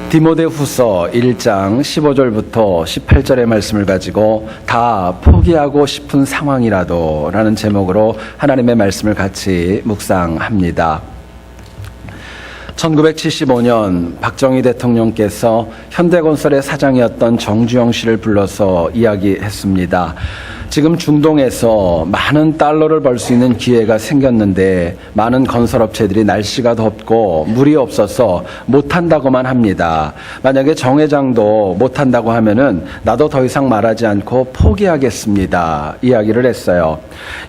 디모데후서 1장 15절부터 18절의 말씀을 가지고 다 포기하고 싶은 상황이라도 라는 제목으로 하나님의 말씀을 같이 묵상합니다. 1975년 박정희 대통령께서 현대건설의 사장이었던 정주영 씨를 불러서 이야기했습니다. 지금 중동에서 많은 달러를 벌 수 있는 기회가 생겼는데 많은 건설업체들이 날씨가 덥고 물이 없어서 못한다고만 합니다. 만약에 정 회장도 못한다고 하면은 나도 더 이상 말하지 않고 포기하겠습니다. 이야기를 했어요.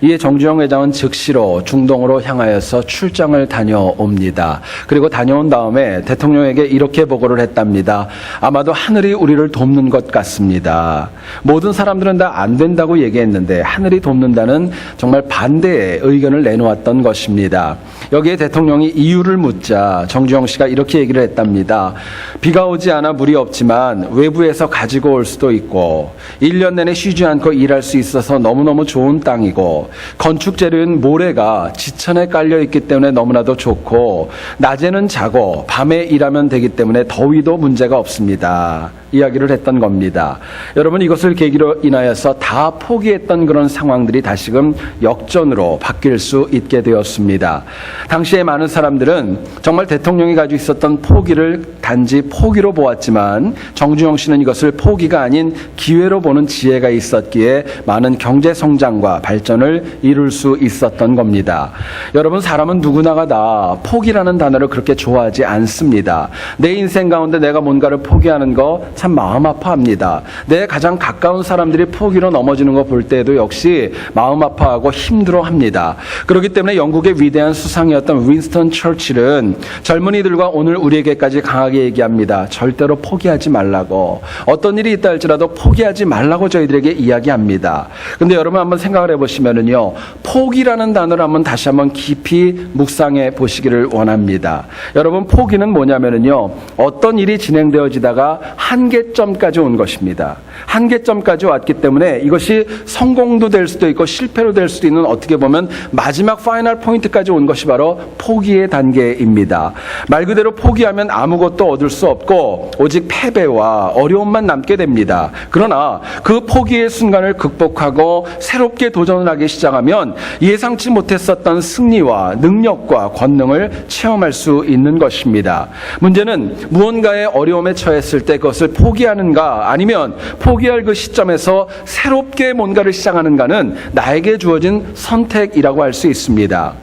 이에 정주영 회장은 즉시로 중동으로 향하여서 출장을 다녀옵니다. 그리고 다녀온 다음에 대통령에게 이렇게 보고를 했답니다. 아마도 하늘이 우리를 돕는 것 같습니다. 모든 사람들은 다 안 된다고 얘기했는데 하늘이 돕는다는 정말 반대의 의견을 내놓았던 것입니다. 여기에 대통령이 이유를 묻자 정주영 씨가 이렇게 얘기를 했답니다. 비가 오지 않아 물이 없지만 외부에서 가지고 올 수도 있고 1년 내내 쉬지 않고 일할 수 있어서 너무너무 좋은 땅이고 건축 재료인 모래가 지천에 깔려 있기 때문에 너무나도 좋고 낮에는 자고 밤에 일하면 되기 때문에 더위도 문제가 없습니다. 이야기를 했던 겁니다. 여러분, 이것을 계기로 인하여서 다 포기했던 그런 상황들이 다시금 역전으로 바뀔 수 있게 되었습니다. 당시에 많은 사람들은 정말 대통령이 가지고 있었던 포기를 단지 포기로 보았지만 정주영 씨는 이것을 포기가 아닌 기회로 보는 지혜가 있었기에 많은 경제 성장과 발전을 이룰 수 있었던 겁니다. 여러분, 사람은 누구나가 다 포기라는 단어를 그렇게 좋아하지 않습니다. 내 인생 가운데 내가 뭔가를 포기하는 거 참 마음 아파합니다. 내 가장 가까운 사람들이 포기로 넘어지는 거 볼 때에도 역시 마음 아파하고 힘들어합니다. 그렇기 때문에 영국의 위대한 수상이었던 윈스턴 처칠은 젊은이들과 오늘 우리에게까지 강하게 얘기합니다. 절대로 포기하지 말라고. 어떤 일이 있다 할지라도 포기하지 말라고 저희들에게 이야기합니다. 근데 여러분 한번 생각을 해보시면은요, 포기라는 단어를 한번 다시 한번 깊이 묵상해 보시기를 원합니다. 여러분, 포기는 뭐냐면은요, 어떤 일이 진행되어지다가 한계점까지 온 것입니다. 한계점까지 왔기 때문에 이것이 성공도 될 수도 있고 실패로 될 수도 있는, 어떻게 보면 마지막 파이널 포인트까지 온 것이 바로 포기의 단계입니다. 말 그대로 포기하면 아무것도 얻을 수 없고 오직 패배와 어려움만 남게 됩니다. 그러나 그 포기의 순간을 극복하고 새롭게 도전을 하기 시작하면 예상치 못했었던 승리와 능력과 권능을 체험할 수 있는 것입니다. 문제는 무언가의 어려움에 처했을 때 그것을 포기하는가 아니면 포기할 그 시점에서 새롭게 뭔가를 시작하는가는 나에게 주어진 선택이라고 할 수 있습니다.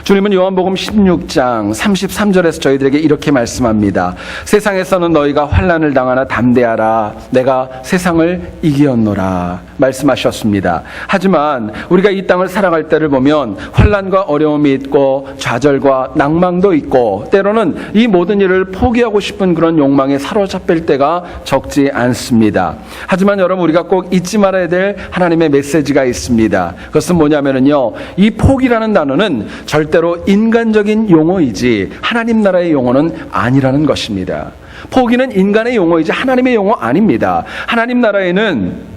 주님은 요한복음 16장 33절에서 저희들에게 이렇게 말씀합니다. 세상에서는 너희가 환난을 당하나 담대하라. 내가 세상을 이기었노라 말씀하셨습니다. 하지만 우리가 이 땅을 살아갈 때를 보면 환난과 어려움이 있고 좌절과 낭망도 있고 때로는 이 모든 일을 포기하고 싶은 그런 욕망에 사로잡힐 때가 적지 않습니다. 하지만 여러분, 우리가 꼭 잊지 말아야 될 하나님의 메시지가 있습니다. 그것은 뭐냐면요, 이 포기라는 단어는 절대로 인간적인 용어이지 하나님 나라의 용어는 아니라는 것입니다. 포기는 인간의 용어이지 하나님의 용어 아닙니다. 하나님 나라에는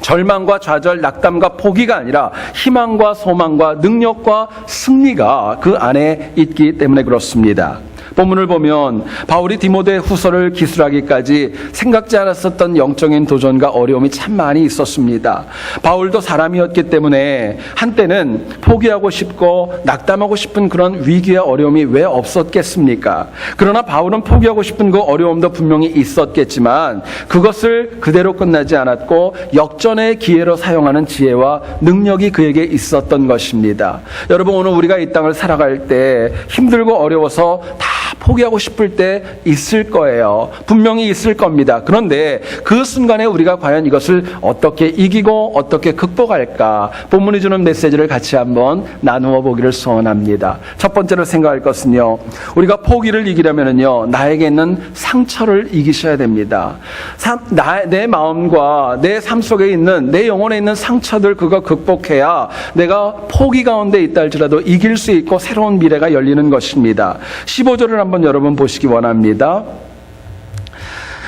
절망과 좌절, 낙담과 포기가 아니라 희망과 소망과 능력과 승리가 그 안에 있기 때문에 그렇습니다. 본문을 보면 바울이 디모데 후서를 기술하기까지 생각지 않았었던 영적인 도전과 어려움이 참 많이 있었습니다. 바울도 사람이었기 때문에 한때는 포기하고 싶고 낙담하고 싶은 그런 위기와 어려움이 왜 없었겠습니까? 그러나 바울은 포기하고 싶은 그 어려움도 분명히 있었겠지만 그것을 그대로 끝나지 않았고 역전의 기회로 사용하는 지혜와 능력이 그에게 있었던 것입니다. 여러분, 오늘 우리가 이 땅을 살아갈 때 힘들고 어려워서 다 포기하고 싶을 때 있을 거예요. 분명히 있을 겁니다. 그런데 그 순간에 우리가 과연 이것을 어떻게 이기고 어떻게 극복할까? 본문이 주는 메시지를 같이 한번 나누어 보기를 소원합니다. 첫 번째로 생각할 것은요, 우리가 포기를 이기려면요, 나에게 있는 상처를 이기셔야 됩니다. 내 마음과 내 삶 속에 있는, 내 영혼에 있는 상처들, 그거 극복해야 내가 포기 가운데 있다 할지라도 이길 수 있고 새로운 미래가 열리는 것입니다. 15절을 한번 여러분 보시기 원합니다.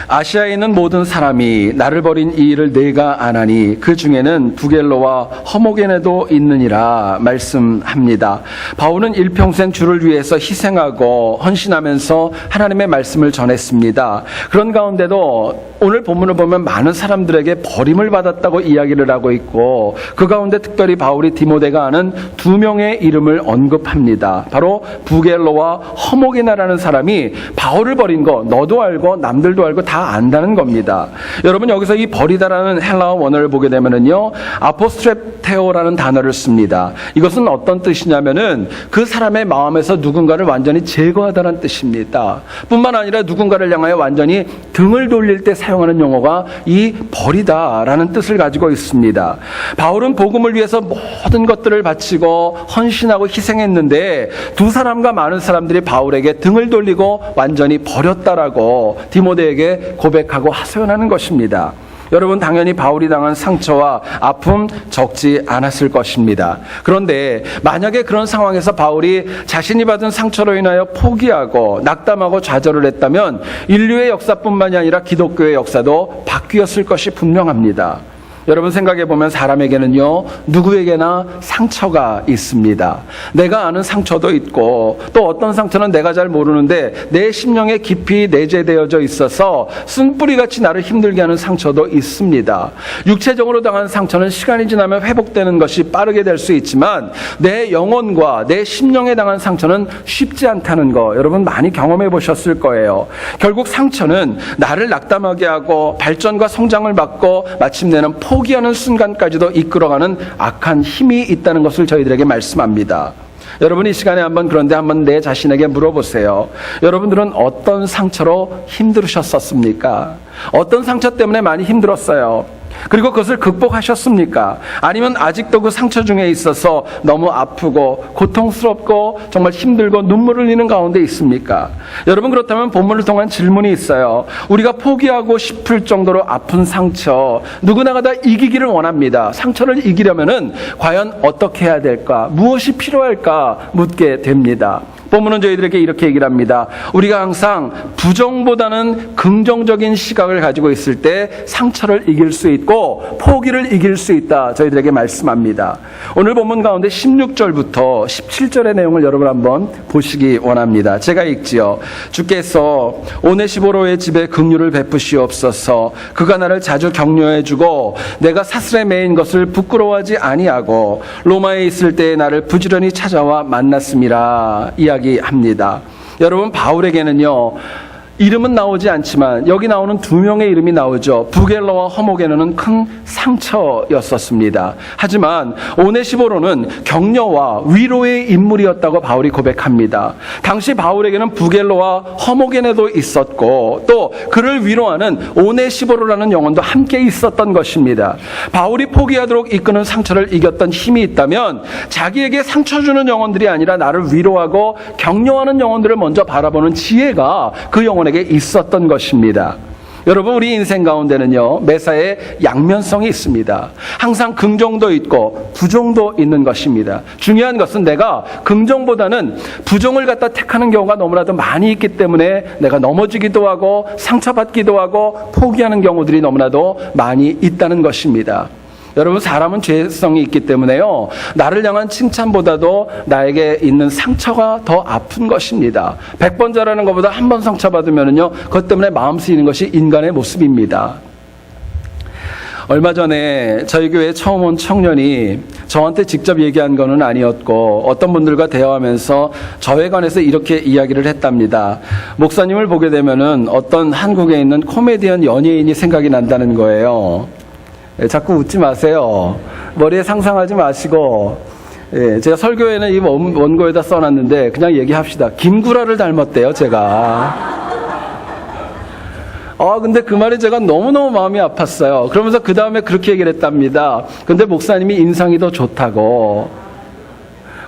아시아에 있는 모든 사람이 나를 버린 이 일을 내가 아나니 그 중에는 부겔로와 허모게네도 있느니라 말씀합니다. 바울은 일평생 주를 위해서 희생하고 헌신하면서 하나님의 말씀을 전했습니다. 그런 가운데도 오늘 본문을 보면 많은 사람들에게 버림을 받았다고 이야기를 하고 있고, 그 가운데 특별히 바울이 디모데가 아는 두 명의 이름을 언급합니다. 바로 부겔로와 허모게네라는 사람이 바울을 버린 거 너도 알고 남들도 알고 다 안다는 겁니다. 여러분, 여기서 이 버리다라는 헬라어 원어를 보게 되면은요, 아포스트레테오라는 단어를 씁니다. 이것은 어떤 뜻이냐면은 그 사람의 마음에서 누군가를 완전히 제거하다는 뜻입니다. 뿐만 아니라 누군가를 향하여 완전히 등을 돌릴 때 사용하는 용어가 이 버리다라는 뜻을 가지고 있습니다. 바울은 복음을 위해서 모든 것들을 바치고 헌신하고 희생했는데 두 사람과 많은 사람들이 바울에게 등을 돌리고 완전히 버렸다라고 디모데에게 고백하고 하소연하는 것입니다. 여러분, 당연히 바울이 당한 상처와 아픔 적지 않았을 것입니다. 그런데 만약에 그런 상황에서 바울이 자신이 받은 상처로 인하여 포기하고 낙담하고 좌절을 했다면 인류의 역사뿐만이 아니라 기독교의 역사도 바뀌었을 것이 분명합니다. 여러분, 생각해보면 사람에게는요, 누구에게나 상처가 있습니다. 내가 아는 상처도 있고, 또 어떤 상처는 내가 잘 모르는데 내 심령에 깊이 내재되어져 있어서 쓴뿌리같이 나를 힘들게 하는 상처도 있습니다. 육체적으로 당한 상처는 시간이 지나면 회복되는 것이 빠르게 될 수 있지만 내 영혼과 내 심령에 당한 상처는 쉽지 않다는 거 여러분 많이 경험해 보셨을 거예요. 결국 상처는 나를 낙담하게 하고 발전과 성장을 막고 마침내는 포기하는 순간까지도 이끌어가는 악한 힘이 있다는 것을 저희들에게 말씀합니다. 여러분, 이 시간에 그런데 한번 내 자신에게 물어보세요. 여러분들은 어떤 상처로 힘들으셨었습니까? 어떤 상처 때문에 많이 힘들었어요? 그리고 그것을 극복하셨습니까? 아니면 아직도 그 상처 중에 있어서 너무 아프고 고통스럽고 정말 힘들고 눈물을 흘리는 가운데 있습니까? 여러분, 그렇다면 본문을 통한 질문이 있어요. 우리가 포기하고 싶을 정도로 아픈 상처, 누구나가 다 이기기를 원합니다. 상처를 이기려면은 과연 어떻게 해야 될까? 무엇이 필요할까? 묻게 됩니다. 본문은 저희들에게 이렇게 얘기를 합니다. 우리가 항상 부정보다는 긍정적인 시각을 가지고 있을 때 상처를 이길 수 있고 포기를 이길 수 있다, 저희들에게 말씀합니다. 오늘 본문 가운데 16절부터 17절의 내용을 여러분 한번 보시기 원합니다. 제가 읽지요. 주께서 오네시보로의 집에 긍휼을 베푸시옵소서. 그가 나를 자주 격려해주고 내가 사슬에 매인 것을 부끄러워하지 아니하고 로마에 있을 때에 나를 부지런히 찾아와 만났음이라 이야기합니다. 여러분, 바울에게는요, 이름은 나오지 않지만 여기 나오는 두 명의 이름이 나오죠. 부겔로와 허모게네는 큰 상처였었습니다. 하지만 오네시보로는 격려와 위로의 인물이었다고 바울이 고백합니다. 당시 바울에게는 부겔로와 허모게네도 있었고 또 그를 위로하는 오네시보로라는 영혼도 함께 있었던 것입니다. 바울이 포기하도록 이끄는 상처를 이겼던 힘이 있다면 자기에게 상처 주는 영혼들이 아니라 나를 위로하고 격려하는 영혼들을 먼저 바라보는 지혜가 그 영혼에게 있었던 것입니다. 여러분, 우리 인생 가운데는요, 매사에 양면성이 있습니다. 항상 긍정도 있고 부정도 있는 것입니다. 중요한 것은 내가 긍정보다는 부정을 갖다 택하는 경우가 너무나도 많이 있기 때문에 내가 넘어지기도 하고 상처받기도 하고 포기하는 경우들이 너무나도 많이 있다는 것입니다. 여러분, 사람은 죄성이 있기 때문에요, 나를 향한 칭찬보다도 나에게 있는 상처가 더 아픈 것입니다. 100번 잘하는 것보다 한 번 상처받으면요, 그것 때문에 마음 쓰이는 것이 인간의 모습입니다. 얼마 전에 저희 교회에 처음 온 청년이 저한테 직접 얘기한 거는 아니었고 어떤 분들과 대화하면서 저에 관해서 이렇게 이야기를 했답니다. 목사님을 보게 되면은 어떤 한국에 있는 코미디언 연예인이 생각이 난다는 거예요. 자꾸 웃지 마세요. 머리에 상상하지 마시고, 제가 설교에는 이 원고에다 써놨는데 그냥 얘기합시다. 김구라를 닮았대요, 제가. 근데 그 말이 제가 너무너무 마음이 아팠어요. 그러면서 그 다음에 그렇게 얘기를 했답니다. 근데 목사님이 인상이 더 좋다고.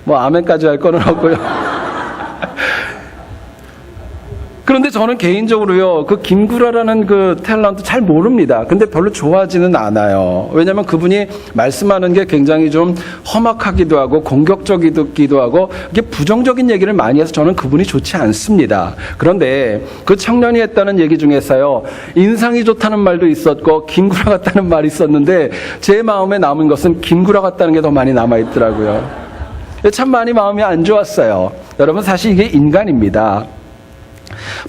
아멘까지 할 거는 없고요. 그런데 저는 개인적으로요, 그 김구라라는 그 탤런트 잘 모릅니다. 근데 별로 좋아하지는 않아요. 왜냐면 그분이 말씀하는 게 굉장히 좀 험악하기도 하고 공격적이기도 하고 이게 부정적인 얘기를 많이 해서 저는 그분이 좋지 않습니다. 그런데 그 청년이 했다는 얘기 중에서요, 인상이 좋다는 말도 있었고 김구라 같다는 말이 있었는데 제 마음에 남은 것은 김구라 같다는 게 더 많이 남아있더라고요. 참 많이 마음이 안 좋았어요. 여러분, 사실 이게 인간입니다.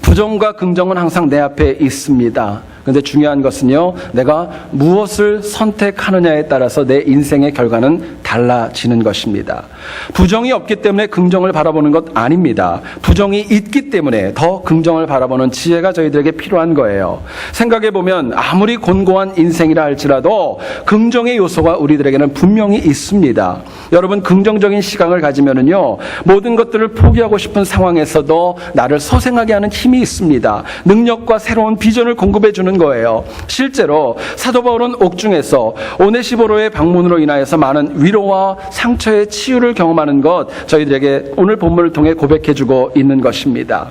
부정과 긍정은 항상 내 앞에 있습니다. 그런데 중요한 것은요, 내가 무엇을 선택하느냐에 따라서 내 인생의 결과는 달라지는 것입니다. 부정이 없기 때문에 긍정을 바라보는 것 아닙니다. 부정이 있기 때문에 더 긍정을 바라보는 지혜가 저희들에게 필요한 거예요. 생각해보면 아무리 곤고한 인생이라 할지라도 긍정의 요소가 우리들에게는 분명히 있습니다. 여러분, 긍정적인 시각을 가지면은요, 모든 것들을 포기하고 싶은 상황에서도 나를 소생하게 하는 힘이 있습니다. 능력과 새로운 비전을 공급해 주는 거예요. 실제로 사도 바울은 옥중에서 오네시보로의 방문으로 인하여서 많은 위로와 상처의 치유를 경험하는 것, 저희들에게 오늘 본문을 통해 고백해 주고 있는 것입니다.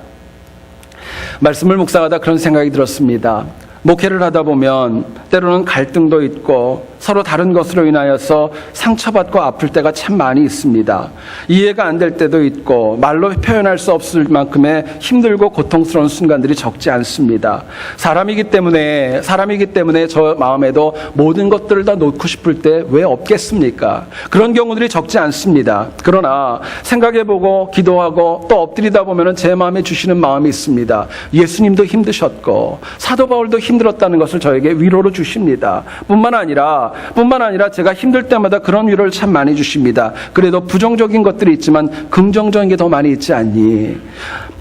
말씀을 묵상하다 그런 생각이 들었습니다. 목회를 하다 보면 때로는 갈등도 있고 서로 다른 것으로 인하여서 상처받고 아플 때가 참 많이 있습니다. 이해가 안 될 때도 있고 말로 표현할 수 없을 만큼의 힘들고 고통스러운 순간들이 적지 않습니다. 사람이기 때문에 저 마음에도 모든 것들을 다 놓고 싶을 때 왜 없겠습니까? 그런 경우들이 적지 않습니다. 그러나 생각해보고 기도하고 또 엎드리다 보면 제 마음에 주시는 마음이 있습니다. 예수님도 힘드셨고 사도 바울도 힘들었다는 것을 저에게 위로로 주십니다. 뿐만 아니라 제가 힘들 때마다 그런 위로를 참 많이 주십니다. 그래도 부정적인 것들이 있지만 긍정적인 게 더 많이 있지 않니?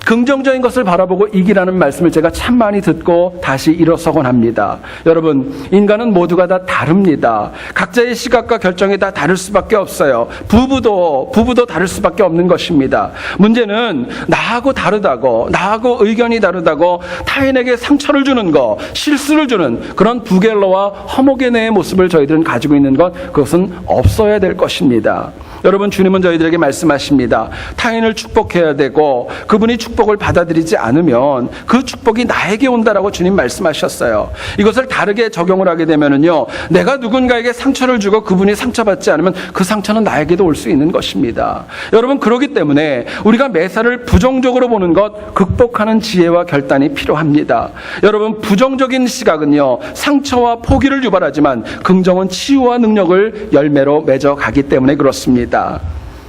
긍정적인 것을 바라보고 이기라는 말씀을 제가 참 많이 듣고 다시 일어서곤 합니다. 여러분, 인간은 모두가 다 다릅니다. 각자의 시각과 결정이 다 다를 수밖에 없어요. 부부도 다를 수밖에 없는 것입니다. 문제는 나하고 다르다고, 나하고 의견이 다르다고 타인에게 상처를 주는 거, 실수를 주는 그런 부겔러와 허모게네의 모습을 저희들은 가지고 있는 것, 그것은 없어야 될 것입니다. 여러분, 주님은 저희들에게 말씀하십니다. 타인을 축복해야 되고 그분이 축복을 받아들이지 않으면 그 축복이 나에게 온다라고 주님 말씀하셨어요. 이것을 다르게 적용을 하게 되면은요, 내가 누군가에게 상처를 주고 그분이 상처받지 않으면 그 상처는 나에게도 올 수 있는 것입니다. 여러분, 그렇기 때문에 우리가 매사를 부정적으로 보는 것, 극복하는 지혜와 결단이 필요합니다. 여러분, 부정적인 시각은요, 상처와 포기를 유발하지만 긍정은 치유와 능력을 열매로 맺어가기 때문에 그렇습니다.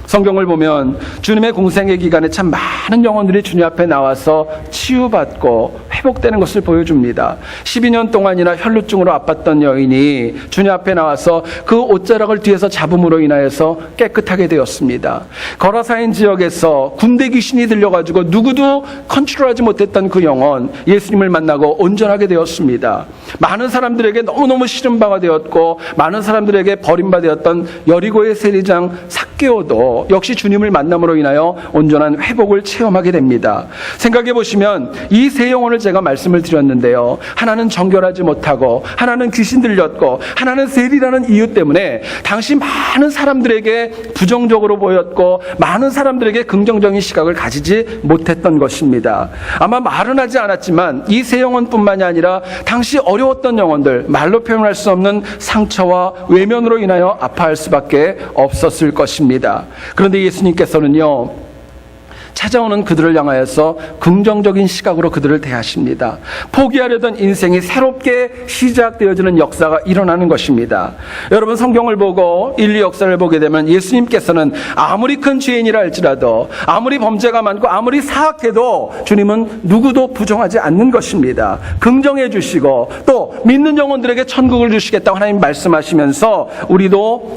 성경을 보면 주님의 공생의 기간에 참 많은 영혼들이 주님 앞에 나와서 치유받고 회복되는 것을 보여줍니다. 12년 동안이나 혈루증으로 아팠던 여인이 주님 앞에 나와서 그 옷자락을 뒤에서 잡음으로 인하여서 깨끗하게 되었습니다. 거라사인 지역에서 군대 귀신이 들려가지고 누구도 컨트롤하지 못했던 그 영혼, 예수님을 만나고 온전하게 되었습니다. 많은 사람들에게 너무너무 싫은 바가 되었고 많은 사람들에게 버림받았던 여리고의 세리장 삭개오도 역시 주님을 만남으로 인하여 온전한 회복을 체험하게 됩니다. 생각해 보시면 이 세 영혼을 제가 말씀을 드렸는데요, 하나는 정결하지 못하고 하나는 귀신 들렸고 하나는 세리라는 이유 때문에 당시 많은 사람들에게 부정적으로 보였고 많은 사람들에게 긍정적인 시각을 가지지 못했던 것입니다. 아마 말은 하지 않았지만 이 세 영혼뿐만이 아니라 당시 어려웠던 영혼들, 말로 표현할 수 없는 상처와 외면으로 인하여 아파할 수밖에 없었을 것입니다. 그런데 예수님께서는요, 찾아오는 그들을 향하여서 긍정적인 시각으로 그들을 대하십니다. 포기하려던 인생이 새롭게 시작되어지는 역사가 일어나는 것입니다. 여러분, 성경을 보고 인류 역사를 보게 되면 예수님께서는 아무리 큰 죄인이라 할지라도, 아무리 범죄가 많고 아무리 사악해도 주님은 누구도 부정하지 않는 것입니다. 긍정해 주시고 또 믿는 영혼들에게 천국을 주시겠다고 하나님 말씀하시면서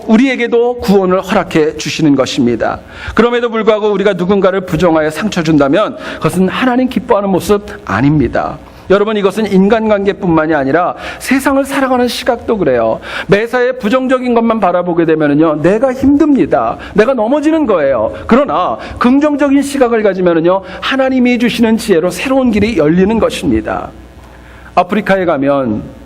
우리에게도 구원을 허락해 주시는 것입니다. 그럼에도 불구하고 우리가 누군가를 부정하여 상처 준다면 그것은 하나님 기뻐하는 모습 아닙니다. 여러분, 이것은 인간관계뿐만이 아니라 세상을 살아가는 시각도 그래요. 매사에 부정적인 것만 바라보게 되면요, 내가 힘듭니다. 내가 넘어지는 거예요. 그러나 긍정적인 시각을 가지면요, 하나님이 주시는 지혜로 새로운 길이 열리는 것입니다. 아프리카에 가면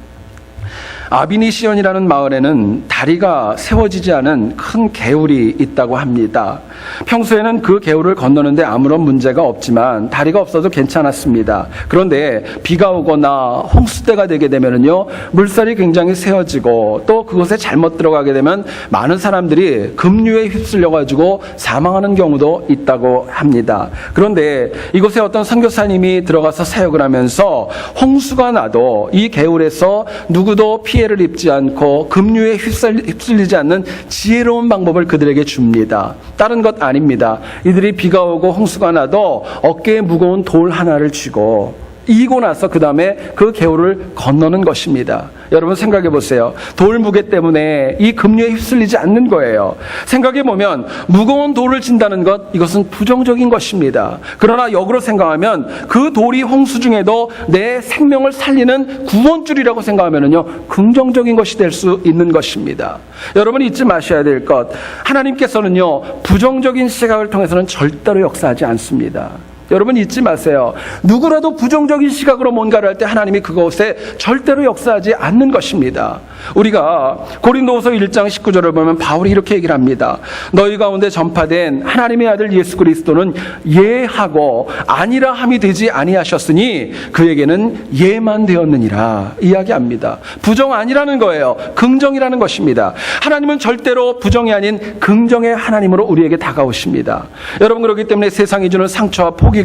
아비니시온이라는 마을에는 다리가 세워지지 않은 큰 개울이 있다고 합니다. 평소에는 그 개울을 건너는데 아무런 문제가 없지만 다리가 없어도 괜찮았습니다. 그런데 비가 오거나 홍수때가 되게 되면은요, 물살이 굉장히 세워지고 또 그곳에 잘못 들어가게 되면 많은 사람들이 급류에 휩쓸려가지고 사망하는 경우도 있다고 합니다. 그런데 이곳에 어떤 선교사님이 들어가서 사역을 하면서 홍수가 나도 이 개울에서 누구도 피해를 입지 않고 급류에 휩쓸리지 않는 지혜로운 방법을 그들에게 줍니다. 다른 것 아닙니다. 이들이 비가 오고 홍수가 나도 어깨에 무거운 돌 하나를 쥐고 이고 나서 그 다음에 그 개울을 건너는 것입니다. 여러분 생각해 보세요. 돌 무게 때문에 이 급류에 휩쓸리지 않는 거예요. 생각해 보면 무거운 돌을 진다는 것, 이것은 부정적인 것입니다. 그러나 역으로 생각하면 그 돌이 홍수 중에도 내 생명을 살리는 구원줄이라고 생각하면은요, 긍정적인 것이 될 수 있는 것입니다. 여러분 잊지 마셔야 될 것, 하나님께서는요, 부정적인 시각을 통해서는 절대로 역사하지 않습니다. 여러분 잊지 마세요. 누구라도 부정적인 시각으로 뭔가를 할 때 하나님이 그것에 절대로 역사하지 않는 것입니다. 우리가 고린도후서 1장 19절을 보면 바울이 이렇게 얘기를 합니다. 너희 가운데 전파된 하나님의 아들 예수 그리스도는 예하고 아니라 함이 되지 아니하셨으니 그에게는 예만 되었느니라 이야기합니다. 부정 아니라는 거예요. 긍정이라는 것입니다. 하나님은 절대로 부정이 아닌 긍정의 하나님으로 우리에게 다가오십니다. 여러분 그렇기 때문에 세상이 주는 상처와 포기가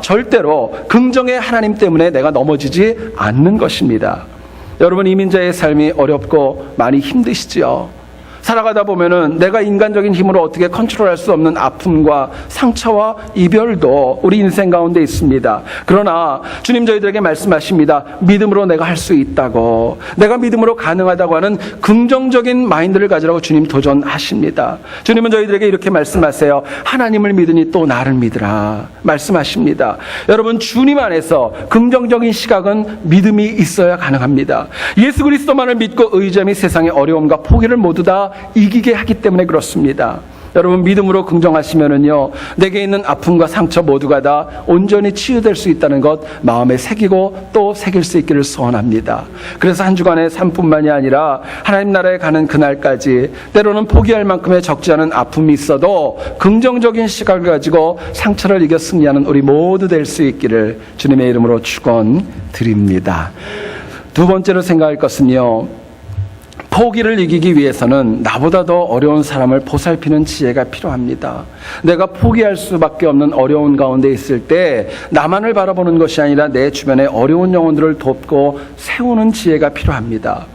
절대로 긍정의 하나님 때문에 내가 넘어지지 않는 것입니다. 여러분 이민자의 삶이 어렵고 많이 힘드시지요. 살아가다 보면은 내가 인간적인 힘으로 어떻게 컨트롤할 수 없는 아픔과 상처와 이별도 우리 인생 가운데 있습니다. 그러나 주님 저희들에게 말씀하십니다. 믿음으로 내가 할 수 있다고, 내가 믿음으로 가능하다고 하는 긍정적인 마인드를 가지라고 주님 도전하십니다. 주님은 저희들에게 이렇게 말씀하세요. 하나님을 믿으니 또 나를 믿으라 말씀하십니다. 여러분 주님 안에서 긍정적인 시각은 믿음이 있어야 가능합니다. 예수 그리스도만을 믿고 의지함이 세상의 어려움과 포기를 모두 다 이기게 하기 때문에 그렇습니다. 여러분 믿음으로 긍정하시면은요, 내게 있는 아픔과 상처 모두가 다 온전히 치유될 수 있다는 것 마음에 새기고 또 새길 수 있기를 소원합니다. 그래서 한 주간의 삶뿐만이 아니라 하나님 나라에 가는 그날까지 때로는 포기할 만큼의 적지 않은 아픔이 있어도 긍정적인 시각을 가지고 상처를 이겨 승리하는 우리 모두 될 수 있기를 주님의 이름으로 축원드립니다. 두 번째로 생각할 것은요, 포기를 이기기 위해서는 나보다 더 어려운 사람을 보살피는 지혜가 필요합니다. 내가 포기할 수밖에 없는 어려운 가운데 있을 때 나만을 바라보는 것이 아니라 내 주변의 어려운 영혼들을 돕고 세우는 지혜가 필요합니다.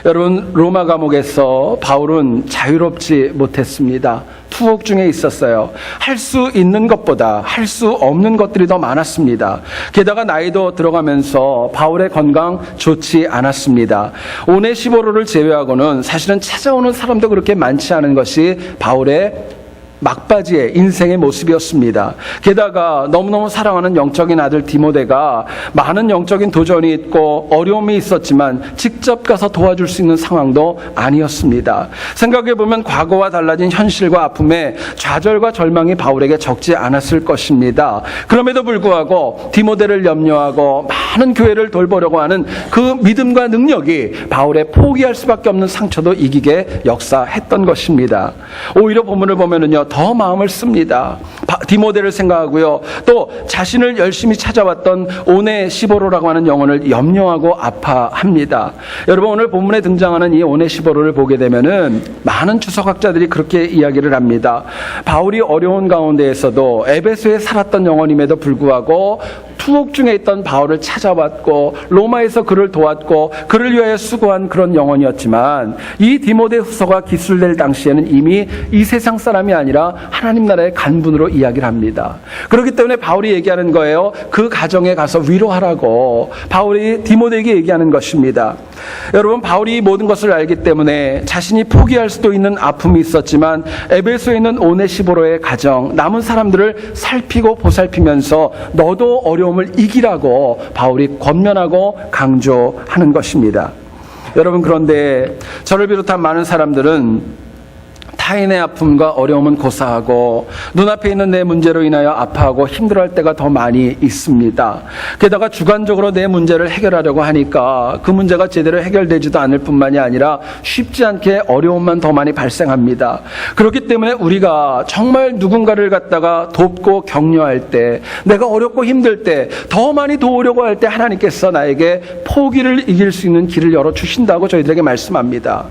여러분 로마 감옥에서 바울은 자유롭지 못했습니다. 투옥 중에 있었어요. 할 수 있는 것보다 할 수 없는 것들이 더 많았습니다. 게다가 나이도 들어가면서 바울의 건강 좋지 않았습니다. 오네시보로를 제외하고는 사실은 찾아오는 사람도 그렇게 많지 않은 것이 바울의 막바지의 인생의 모습이었습니다. 게다가 너무너무 사랑하는 영적인 아들 디모데가 많은 영적인 도전이 있고 어려움이 있었지만 직접 가서 도와줄 수 있는 상황도 아니었습니다. 생각해보면 과거와 달라진 현실과 아픔에 좌절과 절망이 바울에게 적지 않았을 것입니다. 그럼에도 불구하고 디모데를 염려하고 많은 교회를 돌보려고 하는 그 믿음과 능력이 바울의 포기할 수밖에 없는 상처도 이기게 역사했던 것입니다. 오히려 본문을 보면은요, 더 마음을 씁니다. 디모데를 생각하고요, 또 자신을 열심히 찾아왔던 오네시보로라고 하는 영혼을 염려하고 아파합니다. 여러분 오늘 본문에 등장하는 이 오네시보로를 보게 되면은 많은 주석학자들이 그렇게 이야기를 합니다. 바울이 어려운 가운데에서도 에베소에 살았던 영혼임에도 불구하고 투옥 중에 있던 바울을 찾아왔고 로마에서 그를 도왔고 그를 위하여 수고한 그런 영혼이었지만 이 디모데 후서가 기술될 당시에는 이미 이 세상 사람이 아니라 하나님 나라의 간분으로 이야기를 합니다. 그렇기 때문에 바울이 얘기하는 거예요. 그 가정에 가서 위로하라고 바울이 디모데에게 얘기하는 것입니다. 여러분 바울이 모든 것을 알기 때문에 자신이 포기할 수도 있는 아픔이 있었지만 에베소에 있는 오네시보로의 가정, 남은 사람들을 살피고 보살피면서 너도 어려움을 이기라고 바울이 권면하고 강조하는 것입니다. 여러분 그런데 저를 비롯한 많은 사람들은 다 타인의 아픔과 어려움은 고사하고 눈앞에 있는 내 문제로 인하여 아파하고 힘들어할 때가 더 많이 있습니다. 게다가 주관적으로 내 문제를 해결하려고 하니까 그 문제가 제대로 해결되지도 않을 뿐만이 아니라 쉽지 않게 어려움만 더 많이 발생합니다. 그렇기 때문에 우리가 정말 누군가를 갖다가 돕고 격려할 때, 내가 어렵고 힘들 때, 더 많이 도우려고 할 때 하나님께서 나에게 포기를 이길 수 있는 길을 열어주신다고 저희들에게 말씀합니다.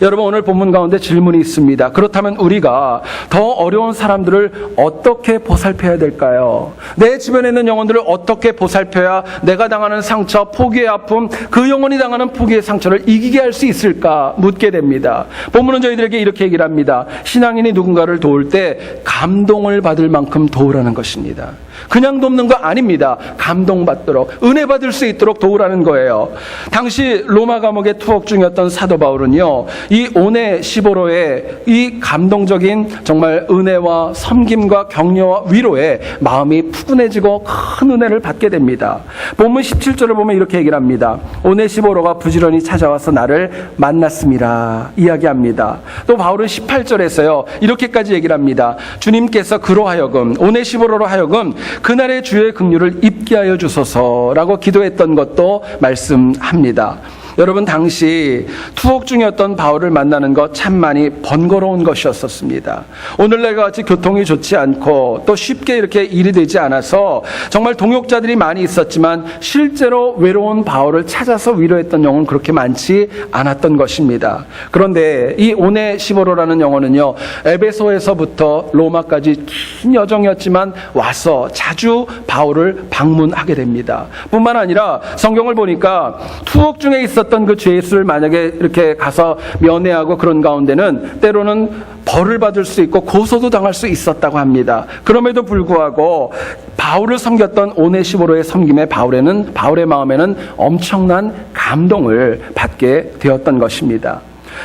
여러분, 오늘 본문 가운데 질문이 있습니다. 그렇다면 우리가 더 어려운 사람들을 어떻게 보살펴야 될까요? 내 주변에 있는 영혼들을 어떻게 보살펴야 내가 당하는 상처, 포기의 아픔, 그 영혼이 당하는 포기의 상처를 이기게 할 수 있을까 묻게 됩니다. 본문은 저희들에게 이렇게 얘기를 합니다. 신앙인이 누군가를 도울 때 감동을 받을 만큼 도우라는 것입니다. 그냥 돕는 거 아닙니다. 감동받도록, 은혜 받을 수 있도록 도우라는 거예요. 당시 로마 감옥에 투옥 중이었던 사도 바울은요, 이 오네시보로의 이 감동적인 정말 은혜와 섬김과 격려와 위로에 마음이 푸근해지고 큰 은혜를 받게 됩니다. 본문 17절을 보면 이렇게 얘기를 합니다. 오네시보로가 부지런히 찾아와서 나를 만났습니다 이야기합니다. 또 바울은 18절에서요 이렇게까지 얘기를 합니다. 주님께서 그로 하여금, 오네시보로로 하여금 그날의 주의 긍휼을 입게 하여 주소서라고 기도했던 것도 말씀합니다. 여러분, 당시 투옥 중이었던 바울을 만나는 것 참 많이 번거로운 것이었었습니다. 오늘날과 같이 교통이 좋지 않고 또 쉽게 이렇게 일이 되지 않아서 정말 동역자들이 많이 있었지만 실제로 외로운 바울을 찾아서 위로했던 영혼은 그렇게 많지 않았던 것입니다. 그런데 이 오네시보로라는 영혼은요, 에베소에서부터 로마까지 긴 여정이었지만 와서 자주 바울을 방문하게 됩니다. 뿐만 아니라 성경을 보니까 투옥 중에 있었던 그 죄의 수를 만약에 이렇게 가서 면회하고 그런 가운데는 때로는 벌을 받을 수 있고 고소도 당할 수 있었다고 합니다. 그럼에도 불구하고 바울을 섬겼던 오네시보로의 섬김에 바울의 마음에는 엄청난 감동을 받게 되었던 것입니다.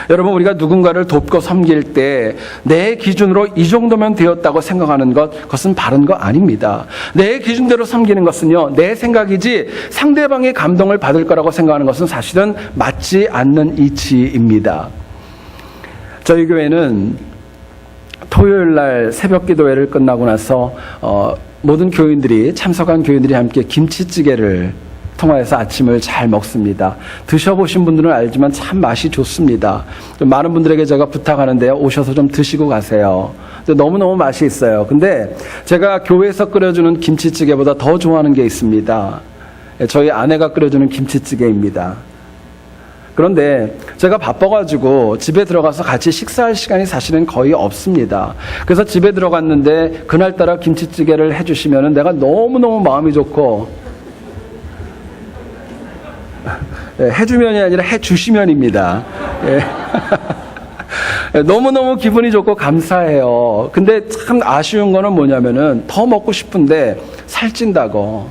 여러분, 우리가 누군가를 돕고 섬길 때 내 기준으로 이 정도면 되었다고 생각하는 그것은 바른 거 아닙니다. 내 기준대로 섬기는 것은요, 내 생각이지 상대방의 감동을 받을 거라고 생각하는 것은 사실은 맞지 않는 이치입니다. 저희 교회는 토요일 날 새벽 기도회를 끝나고 나서 모든 교인들이, 참석한 교인들이 함께 김치찌개를 통화해서 아침을 잘 먹습니다. 드셔보신 분들은 알지만 참 맛이 좋습니다. 좀 많은 분들에게 제가 부탁하는데요, 오셔서 좀 드시고 가세요. 너무너무 맛이 있어요. 근데 제가 교회에서 끓여주는 김치찌개보다 더 좋아하는 게 있습니다. 저희 아내가 끓여주는 김치찌개입니다. 그런데 제가 바빠가지고 집에 들어가서 같이 식사할 시간이 사실은 거의 없습니다. 그래서 집에 들어갔는데 그날따라 김치찌개를 해주시면 내가 너무너무 마음이 좋고, 해주면이 아니라 해주시면입니다. 너무너무 기분이 좋고 감사해요. 근데 참 아쉬운 거는 뭐냐면은 더 먹고 싶은데 살찐다고,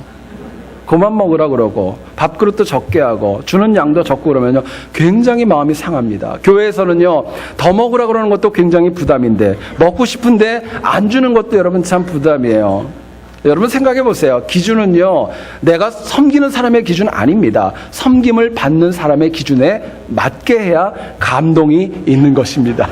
그만 먹으라 그러고, 밥그릇도 적게 하고, 주는 양도 적고 그러면요, 굉장히 마음이 상합니다. 교회에서는요, 더 먹으라 그러는 것도 굉장히 부담인데, 먹고 싶은데 안 주는 것도 여러분 참 부담이에요. 여러분 생각해 보세요. 기준은요, 내가 섬기는 사람의 기준 아닙니다. 섬김을 받는 사람의 기준에 맞게 해야 감동이 있는 것입니다.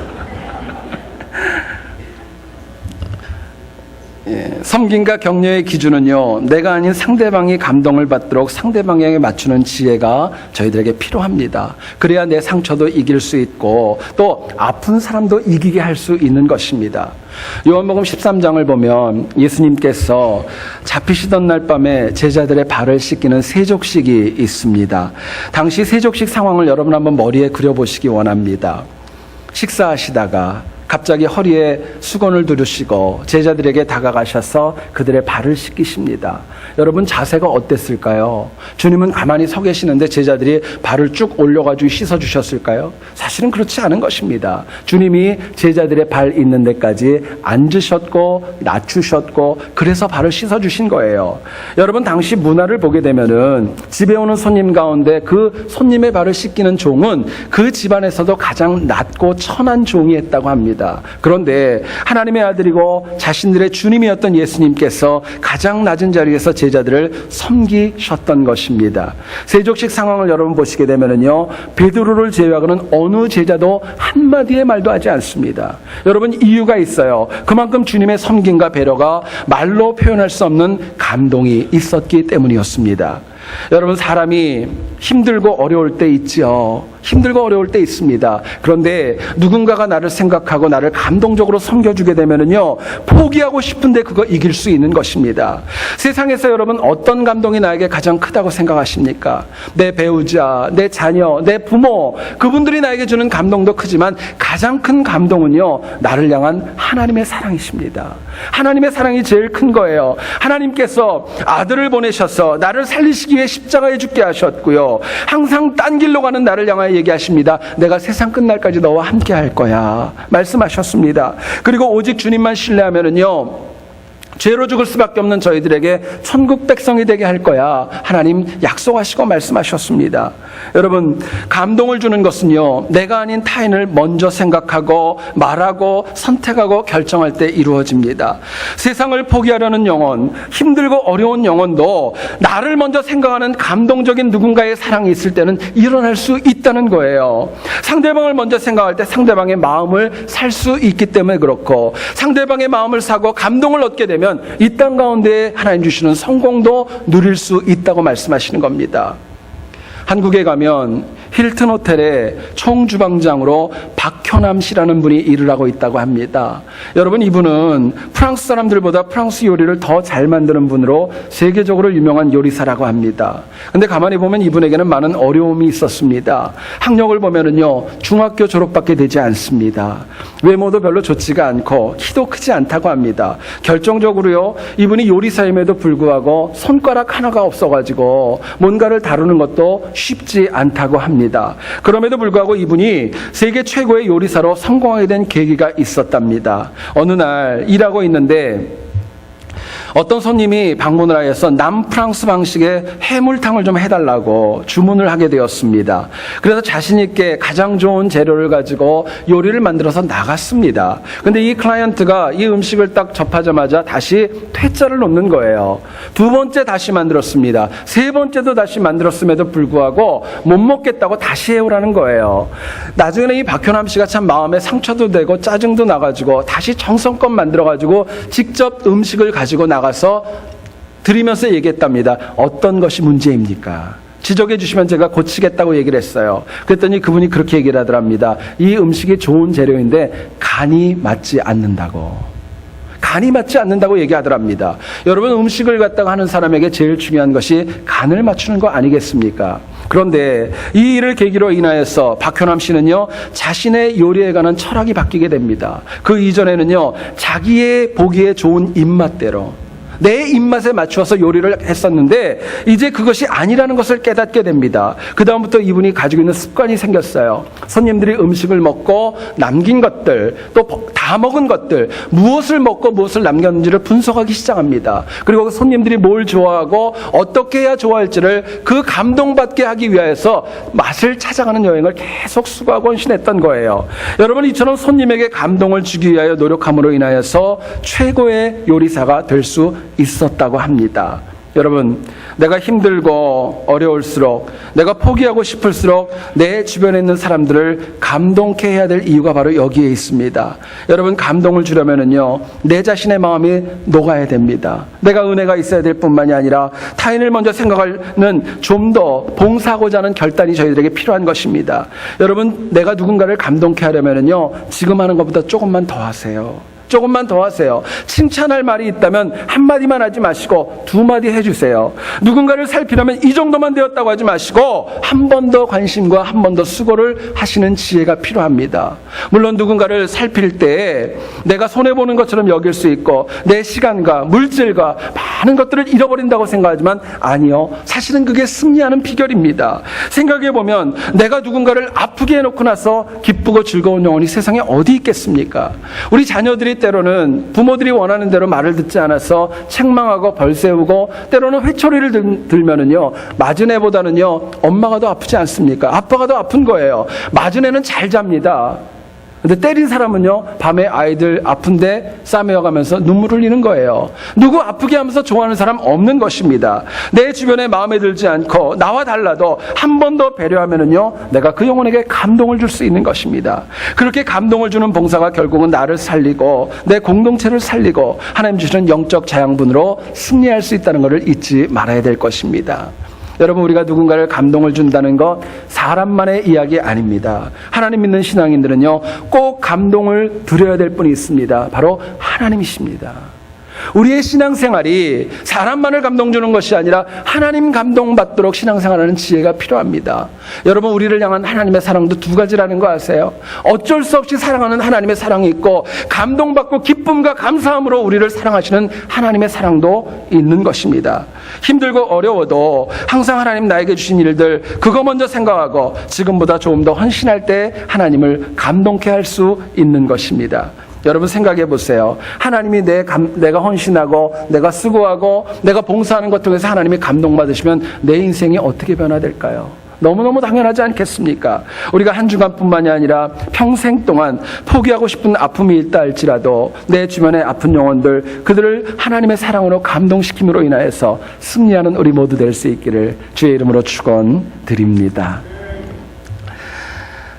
섬김과 격려의 기준은요, 내가 아닌 상대방이 감동을 받도록 상대방에게 맞추는 지혜가 저희들에게 필요합니다. 그래야 내 상처도 이길 수 있고 또 아픈 사람도 이기게 할 수 있는 것입니다. 요한복음 13장을 보면 예수님께서 잡히시던 날 밤에 제자들의 발을 씻기는 세족식이 있습니다. 당시 세족식 상황을 여러분 한번 머리에 그려보시기 원합니다. 식사하시다가 갑자기 허리에 수건을 두르시고 제자들에게 다가가셔서 그들의 발을 씻기십니다. 여러분, 자세가 어땠을까요? 주님은 가만히 서 계시는데 제자들이 발을 쭉 올려가지고 씻어주셨을까요? 사실은 그렇지 않은 것입니다. 주님이 제자들의 발 있는 데까지 앉으셨고 낮추셨고 그래서 발을 씻어주신 거예요. 여러분, 당시 문화를 보게 되면은 집에 오는 손님 가운데 그 손님의 발을 씻기는 종은 그 집안에서도 가장 낮고 천한 종이 했다고 합니다. 합니다. 그런데 하나님의 아들이고 자신들의 주님이었던 예수님께서 가장 낮은 자리에서 제자들을 섬기셨던 것입니다. 세족식 상황을 여러분 보시게 되면은요, 베드로를 제외하고는 어느 제자도 한마디의 말도 하지 않습니다. 여러분, 이유가 있어요. 그만큼 주님의 섬김과 배려가 말로 표현할 수 없는 감동이 있었기 때문이었습니다. 여러분, 사람이 힘들고 어려울 때 있죠. 힘들고 어려울 때 있습니다. 그런데 누군가가 나를 생각하고 나를 감동적으로 섬겨주게 되면은요, 포기하고 싶은데 그거 이길 수 있는 것입니다. 세상에서 여러분 어떤 감동이 나에게 가장 크다고 생각하십니까? 내 배우자, 내 자녀, 내 부모, 그분들이 나에게 주는 감동도 크지만 가장 큰 감동은요, 나를 향한 하나님의 사랑이십니다. 하나님의 사랑이 제일 큰 거예요. 하나님께서 아들을 보내셔서 나를 살리시기 위해 십자가에 죽게 하셨고요, 항상 딴 길로 가는 나를 향하여 얘기하십니다. 내가 세상 끝날까지 너와 함께 할 거야 말씀하셨습니다. 그리고 오직 주님만 신뢰하면은요, 죄로 죽을 수밖에 없는 저희들에게 천국 백성이 되게 할 거야 하나님 약속하시고 말씀하셨습니다. 여러분, 감동을 주는 것은요, 내가 아닌 타인을 먼저 생각하고 말하고 선택하고 결정할 때 이루어집니다. 세상을 포기하려는 영혼, 힘들고 어려운 영혼도 나를 먼저 생각하는 감동적인 누군가의 사랑이 있을 때는 일어날 수 있다는 거예요. 상대방을 먼저 생각할 때 상대방의 마음을 살 수 있기 때문에 그렇고, 상대방의 마음을 사고 감동을 얻게 되면 이 땅 가운데 하나님 주시는 성공도 누릴 수 있다고 말씀하시는 겁니다. 한국에 가면 힐튼 호텔의 총주방장으로 박현암 씨라는 분이 일을 하고 있다고 합니다. 여러분, 이분은 프랑스 사람들보다 프랑스 요리를 더 잘 만드는 분으로 세계적으로 유명한 요리사라고 합니다. 근데 가만히 보면 이분에게는 많은 어려움이 있었습니다. 학력을 보면은요, 중학교 졸업밖에 되지 않습니다. 외모도 별로 좋지가 않고 키도 크지 않다고 합니다. 결정적으로요, 이분이 요리사임에도 불구하고 손가락 하나가 없어가지고 뭔가를 다루는 것도 쉽지 않다고 합니다. 그럼에도 불구하고 이분이 세계 최고의 요리사로 성공하게 된 계기가 있었답니다. 어느 날 일하고 있는데 어떤 손님이 방문을 하여서 남프랑스 방식의 해물탕을 좀 해달라고 주문을 하게 되었습니다. 그래서 자신 있게 가장 좋은 재료를 가지고 요리를 만들어서 나갔습니다. 근데 이 클라이언트가 이 음식을 딱 접하자마자 다시 퇴짜를 놓는 거예요. 두 번째 다시 만들었습니다. 세 번째도 다시 만들었음에도 불구하고 못 먹겠다고 다시 해오라는 거예요. 나중에는 이 박현암 씨가 참 마음에 상처도 되고 짜증도 나가지고 다시 정성껏 만들어가지고 직접 음식을 가지고 나가서 드리면서 얘기했답니다. 어떤 것이 문제입니까? 지적해 주시면 제가 고치겠다고 얘기를 했어요. 그랬더니 그분이 그렇게 얘기를 하더랍니다. 이 음식이 좋은 재료인데 간이 맞지 않는다고. 간이 맞지 않는다고 얘기하더랍니다. 여러분, 음식을 갖다가 하는 사람에게 제일 중요한 것이 간을 맞추는 거 아니겠습니까? 그런데 이 일을 계기로 인하여서 박현암 씨는요, 자신의 요리에 관한 철학이 바뀌게 됩니다. 그 이전에는요, 자기의 보기에 좋은 입맛대로 내 입맛에 맞추어서 요리를 했었는데 이제 그것이 아니라는 것을 깨닫게 됩니다. 그 다음부터 이분이 가지고 있는 습관이 생겼어요. 손님들이 음식을 먹고 남긴 것들, 또 다 먹은 것들, 무엇을 먹고 무엇을 남겼는지를 분석하기 시작합니다. 그리고 손님들이 뭘 좋아하고 어떻게 해야 좋아할지를 그 감동받게 하기 위해서 맛을 찾아가는 여행을 계속 수고하고 헌신했던 거예요. 여러분, 이처럼 손님에게 감동을 주기 위하여 노력함으로 인하여서 최고의 요리사가 될 수 있었다고 합니다. 여러분, 내가 힘들고 어려울수록, 내가 포기하고 싶을수록 내 주변에 있는 사람들을 감동케 해야 될 이유가 바로 여기에 있습니다. 여러분, 감동을 주려면은요, 내 자신의 마음이 녹아야 됩니다. 내가 은혜가 있어야 될 뿐만이 아니라 타인을 먼저 생각하는 좀 더 봉사하고자 하는 결단이 저희들에게 필요한 것입니다. 여러분, 내가 누군가를 감동케 하려면은요, 지금 하는 것보다 조금만 더 하세요. 조금만 더 하세요. 칭찬할 말이 있다면 한마디만 하지 마시고 두 마디 해주세요. 누군가를 살피려면 이 정도만 되었다고 하지 마시고 한 번 더 관심과 한 번 더 수고를 하시는 지혜가 필요합니다. 물론 누군가를 살필 때 내가 손해보는 것처럼 여길 수 있고 내 시간과 물질과 많은 것들을 잃어버린다고 생각하지만 아니요, 사실은 그게 승리하는 비결입니다. 생각해보면 내가 누군가를 아프게 해놓고 나서 기쁘고 즐거운 영혼이 세상에 어디 있겠습니까? 우리 자녀들이 때로는 부모들이 원하는 대로 말을 듣지 않아서 책망하고 벌세우고 때로는 회초리를 들면은요, 맞은 애보다는요 엄마가 더 아프지 않습니까? 아빠가 더 아픈 거예요. 맞은 애는 잘 잡니다. 근데 때린 사람은요, 밤에 아이들 아픈데 싸매어가면서 눈물을 흘리는 거예요. 누구 아프게 하면서 좋아하는 사람 없는 것입니다. 내 주변에 마음에 들지 않고 나와 달라도 한 번 더 배려하면은요, 내가 그 영혼에게 감동을 줄 수 있는 것입니다. 그렇게 감동을 주는 봉사가 결국은 나를 살리고 내 공동체를 살리고 하나님 주시는 영적 자양분으로 승리할 수 있다는 것을 잊지 말아야 될 것입니다. 여러분, 우리가 누군가를 감동을 준다는 것 사람만의 이야기 아닙니다. 하나님 믿는 신앙인들은요, 꼭 감동을 드려야 될 분이 있습니다. 바로 하나님이십니다. 우리의 신앙생활이 사람만을 감동 주는 것이 아니라 하나님 감동받도록 신앙생활하는 지혜가 필요합니다. 여러분, 우리를 향한 하나님의 사랑도 두 가지라는 거 아세요? 어쩔 수 없이 사랑하는 하나님의 사랑이 있고, 감동받고 기쁨과 감사함으로 우리를 사랑하시는 하나님의 사랑도 있는 것입니다. 힘들고 어려워도 항상 하나님 나에게 주신 일들 그거 먼저 생각하고 지금보다 조금 더 헌신할 때 하나님을 감동케 할 수 있는 것입니다. 여러분, 생각해 보세요. 하나님이 내가 헌신하고 내가 수고하고 내가 봉사하는 것 통해서 하나님이 감동받으시면 내 인생이 어떻게 변화될까요? 너무너무 당연하지 않겠습니까? 우리가 한 주간뿐만이 아니라 평생 동안 포기하고 싶은 아픔이 있다 할지라도 내 주변의 아픈 영혼들, 그들을 하나님의 사랑으로 감동시킴으로 인하여서 승리하는 우리 모두 될 수 있기를 주의 이름으로 축원드립니다.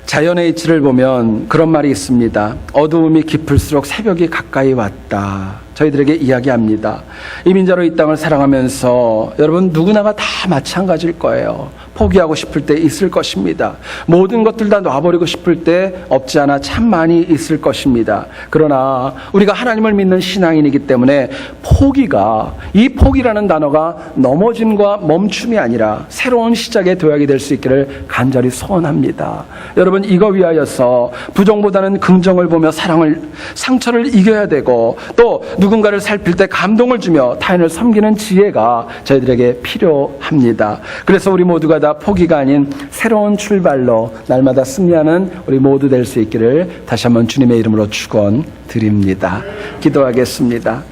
자연의 이치를 보면 그런 말이 있습니다. 어두움이 깊을수록 새벽이 가까이 왔다. 저희들에게 이야기합니다. 이민자로 이 땅을 사랑하면서 여러분, 누구나가 다 마찬가지일 거예요. 포기하고 싶을 때 있을 것입니다. 모든 것들 다 놔버리고 싶을 때 없지 않아 참 많이 있을 것입니다. 그러나 우리가 하나님을 믿는 신앙인이기 때문에 이 포기라는 단어가 넘어짐과 멈춤이 아니라 새로운 시작의 도약이 될 수 있기를 간절히 소원합니다. 여러분, 이거 위하여서 부정보다는 긍정을 보며 상처를 이겨야 되고, 또 누군가를 살필 때 감동을 주며 타인을 섬기는 지혜가 저희들에게 필요합니다. 그래서 우리 모두가 다 포기가 아닌 새로운 출발로 날마다 승리하는 우리 모두 될 수 있기를 다시 한번 주님의 이름으로 축원드립니다. 기도하겠습니다.